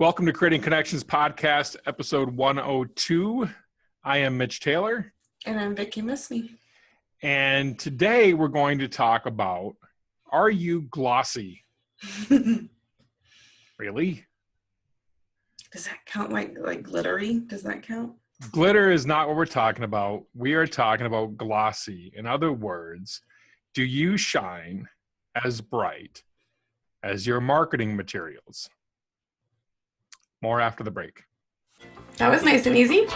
Welcome to Creating Connections Podcast, episode 102. I am Mitch Taylor. And I'm Vicki Misney. And today we're going to talk about, are you glossy? Really? Does that count like glittery? Does that count? Glitter is not what we're talking about. We are talking about glossy. In other words, do you shine as bright as your marketing materials? More after the break. That was nice and easy.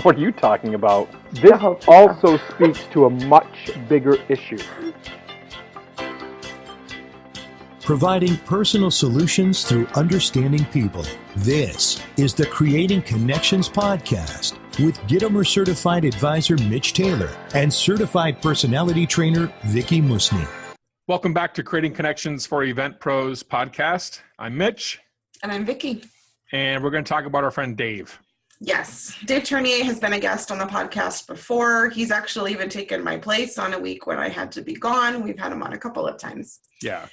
What are you talking about? This also speaks to a much bigger issue. Providing personal solutions through understanding people. This is the Creating Connections Podcast with Gitomer Certified Advisor Mitch Taylor and Certified Personality Trainer Vicki Misney. Welcome back to Creating Connections for Event Pros Podcast. I'm Mitch. And I'm Vicki. And we're going to talk about our friend Dave. Yes. Dave Ternier has been a guest on the podcast before. He's actually even taken my place on a week when I had to be gone. We've had him on a couple of times. Yeah.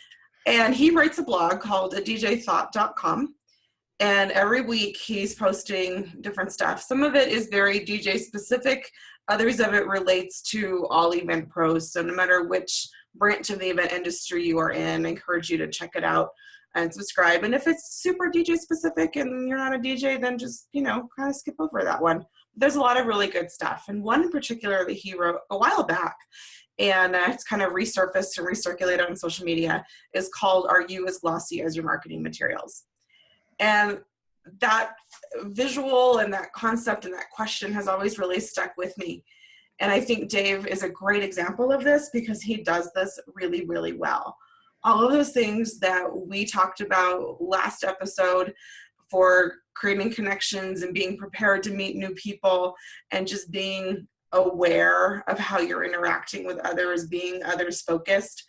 And he writes a blog called djthought.com. And every week he's posting different stuff. Some of it is very DJ specific. Others of it relates to all event pros. So no matter which branch of the event industry you are in, I encourage you to check it out and subscribe. And if it's super DJ specific and you're not a DJ, then just, kind of skip over that one. There's a lot of really good stuff. And one in particular that he wrote a while back, and it's kind of resurfaced and recirculated on social media, is called, Are You as Glossy as Your Marketing Materials? And that visual and that concept and that question has always really stuck with me. And I think Dave is a great example of this because he does this really, really well. All of those things that we talked about last episode for creating connections and being prepared to meet new people and just being aware of how you're interacting with others, being others focused.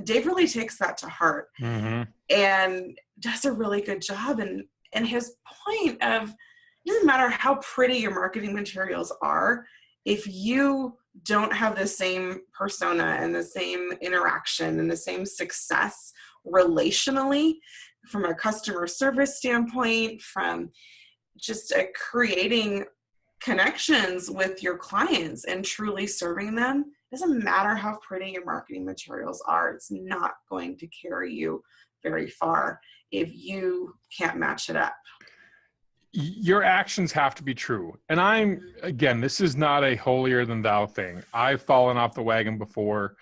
Dave really takes that to heart and does a really good job. And his point of, it doesn't matter how pretty your marketing materials are, if you don't have the same persona and the same interaction and the same success relationally, from a customer service standpoint, from just creating connections with your clients and truly serving them, it doesn't matter how pretty your marketing materials are. It's not going to carry you very far if you can't match it up. Your actions have to be true. And this is not a holier than thou thing. I've fallen off the wagon before.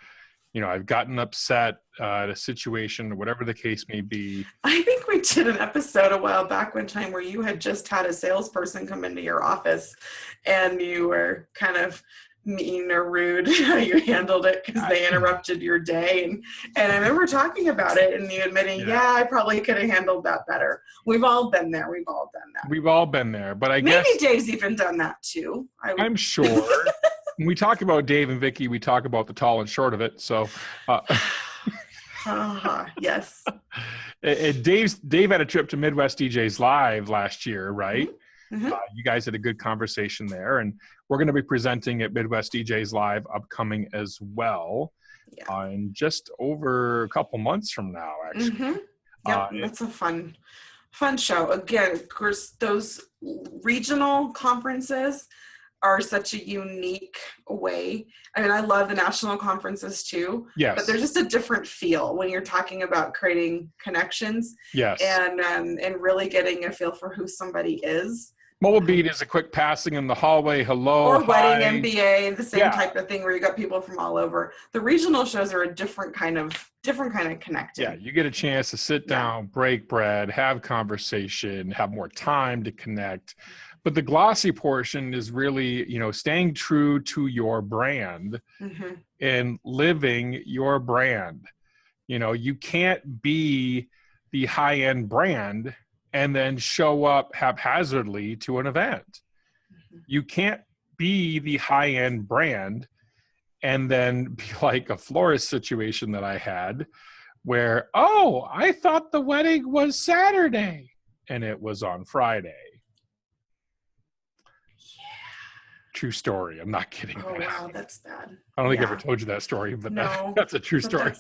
I've gotten upset at a situation or whatever the case may be. I think we did an episode a while back one time where you had just had a salesperson come into your office and you were kind of mean or rude how you handled it because they interrupted your day. And I remember talking about it and you admitting, I probably could have handled that better. We've all been there. We've all done that. We've all been there. But maybe Dave's even done that too. I'm sure. When we talk about Dave and Vicki, we talk about the tall and short of it. So, yes. Dave had a trip to Midwest DJs Live last year, right? Mm-hmm. You guys had a good conversation there, and we're going to be presenting at Midwest DJs Live upcoming as well, in just over a couple months from now, actually. Mm-hmm. Yep, that's a fun show. Again, of course, those regional conferences are such a unique way. I mean, I love the national conferences too. Yes. But there's just a different feel when you're talking about creating connections. Yes. And really getting a feel for who somebody is. Mobile Beat is a quick passing in the hallway. Hello. Or hi. Wedding MBA, the same type of thing where you got people from all over. The regional shows are a different kind of connecting. Yeah, you get a chance to sit down, break bread, have conversation, have more time to connect. But the glossy portion is really, staying true to your brand and living your brand. You can't be the high-end brand and then show up haphazardly to an event. You can't be the high-end brand and then be like a florist situation that I had where, I thought the wedding was Saturday and it was on Friday. True story. I'm not kidding. Oh, wow, that's bad. I don't think I ever told you that story, but No, that's a true story.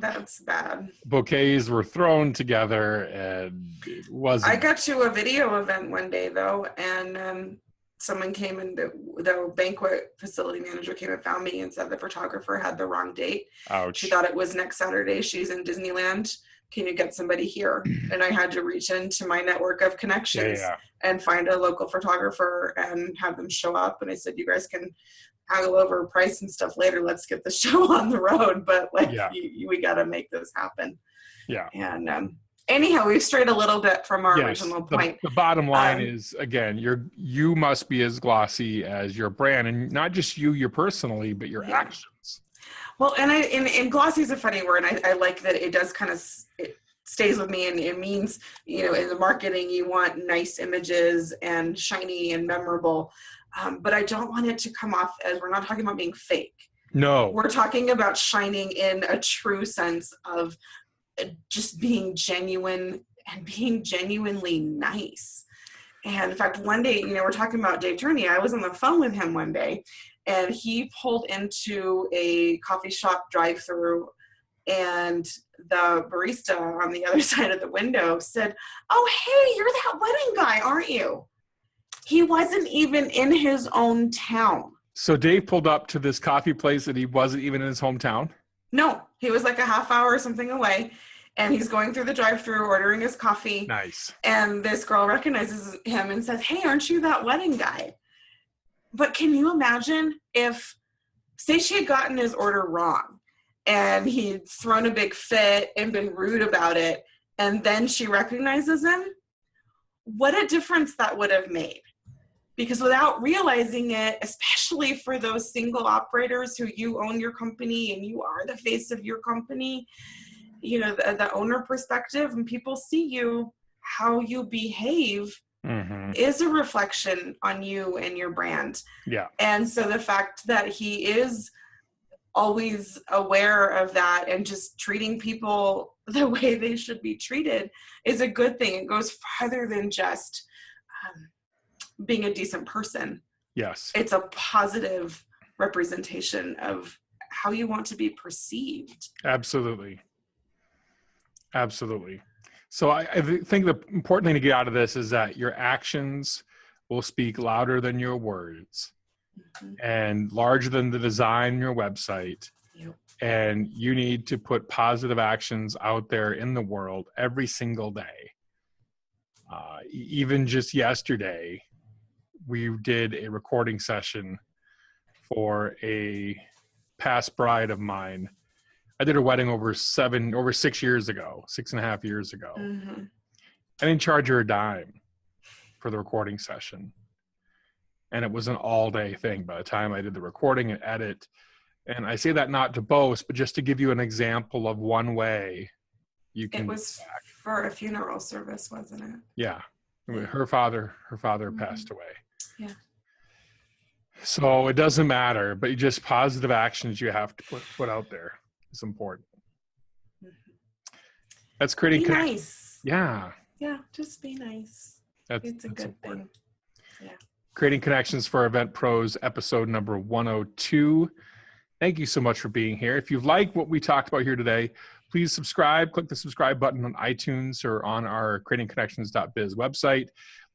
That's bad. Bouquets were thrown together, and it wasn't. I got to a video event one day, though, and someone came in, the banquet facility manager came and found me and said the photographer had the wrong date. Ouch. She thought it was next Saturday. She's in Disneyland. Can you get somebody here? And I had to reach into my network of connections and find a local photographer and have them show up. And I said, you guys can haggle over price and stuff later. Let's get the show on the road. But we got to make this happen. Yeah. And anyhow, we've strayed a little bit from our original point. The bottom line is, again, you must be as glossy as your brand, and not just you personally, but your actions. Well, and glossy is a funny word. I like that it does kind of, it stays with me, and it means, in the marketing, you want nice images and shiny and memorable. But I don't want it to come off as, we're not talking about being fake. No. We're talking about shining in a true sense of just being genuine and being genuinely nice. And in fact, one day, we're talking about Dave Ternier. I was on the phone with him one day, and he pulled into a coffee shop drive-through, and the barista on the other side of the window said, "Oh, hey, you're that wedding guy, aren't you?" He wasn't even in his own town. So Dave pulled up to this coffee place that he wasn't even in his hometown? No, he was like a half hour or something away. And he's going through the drive-thru, ordering his coffee. Nice. And this girl recognizes him and says, "Hey, aren't you that wedding guy?" But can you imagine if, say she had gotten his order wrong and he'd thrown a big fit and been rude about it, and then she recognizes him? What a difference that would have made. Because without realizing it, especially for those single operators who you own your company and you are the face of your company, the owner perspective, and people see you, how you behave is a reflection on you and your brand. Yeah. And so the fact that he is always aware of that and just treating people the way they should be treated is a good thing. It goes farther than just being a decent person. Yes. It's a positive representation of how you want to be perceived. Absolutely. Absolutely. So I think the important thing to get out of this is that your actions will speak louder than your words and larger than the design on your website. Yep. And you need to put positive actions out there in the world every single day. Even just yesterday, we did a recording session for a past bride of mine. I did her wedding over 6 years ago, 6.5 years ago. I didn't charge her a dime for the recording session. And it was an all-day thing by the time I did the recording and edit. And I say that not to boast, but just to give you an example of one way you can. It was for a funeral service, wasn't it? Yeah. Her father passed away. Yeah. So it doesn't matter, but just positive actions you have to put out there. It's important. That's creating nice. Yeah. Yeah, just be nice. It's a good important thing. Yeah. Creating Connections for Event Pros, episode number 102. Thank you so much for being here. If you've liked what we talked about here today, please subscribe. Click the subscribe button on iTunes or on our creatingconnections.biz website.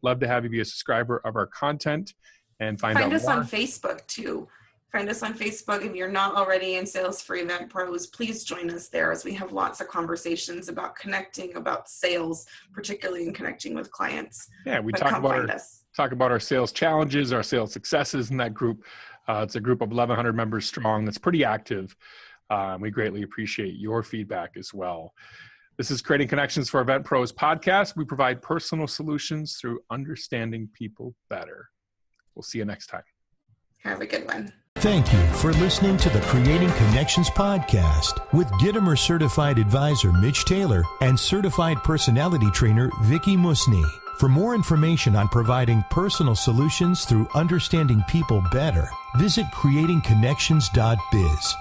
Love to have you be a subscriber of our content and find us on Facebook too. Find us on Facebook. If you're not already in Sales for Event Pros, please join us there, as we have lots of conversations about connecting, about sales, particularly in connecting with clients. Yeah, we talk about our sales challenges, our sales successes in that group. It's a group of 1,100 members strong that's pretty active. We greatly appreciate your feedback as well. This is Creating Connections for Event Pros podcast. We provide personal solutions through understanding people better. We'll see you next time. Have a good one. Thank you for listening to the Creating Connections podcast with Gitomer Certified Advisor Mitch Taylor and Certified Personality Trainer Vicky Musni. For more information on providing personal solutions through understanding people better, visit creatingconnections.biz.